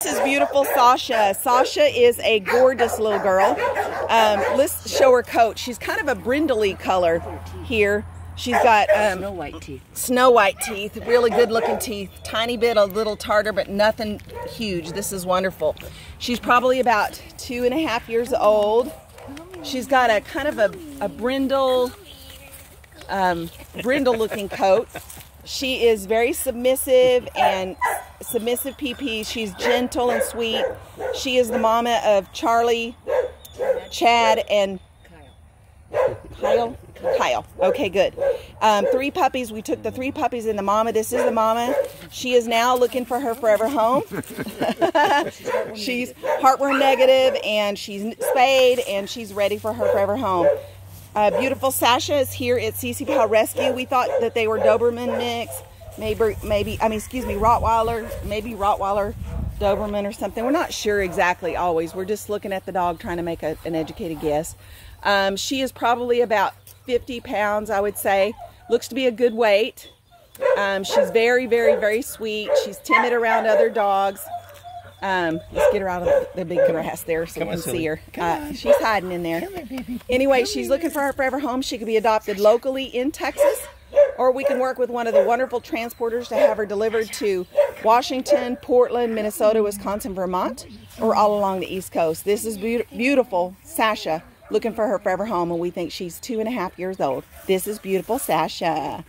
This is beautiful Sasha. Sasha is a gorgeous little girl. Let's show her coat. She's kind of a brindley color here. She's got snow white teeth. Snow white teeth, really good looking teeth. Tiny bit, a little tartar, but nothing huge. This is wonderful. She's probably about 2.5 years old. She's got a kind of a brindle looking coat. She is very submissive and submissive PP. She's gentle and sweet. She is the mama of Charlie, Chad, and Kyle. Kyle. Okay, good. 3 puppies. We took the 3 puppies and the mama. This is the mama. She is now looking for her forever home. She's heartworm negative and she's spayed and she's ready for her forever home. Beautiful Sasha is here at CC Pal Rescue. We thought that they were Doberman mix, Rottweiler, maybe Rottweiler, Doberman or something. We're not sure exactly always. We're just looking at the dog trying to make an educated guess. She is probably about 50 pounds, I would say. Looks to be a good weight. She's very, very, very sweet. She's timid around other dogs. Let's get her out of the big grass there so we can see her. She's hiding in there. Anyway, she's looking for her forever home. She could be adopted locally in Texas, or we can work with one of the wonderful transporters to have her delivered to Washington, Portland, Minnesota, Wisconsin, Vermont, or all along the East Coast. This is beautiful Sasha looking for her forever home, and we think she's 2.5 years old. This is beautiful Sasha.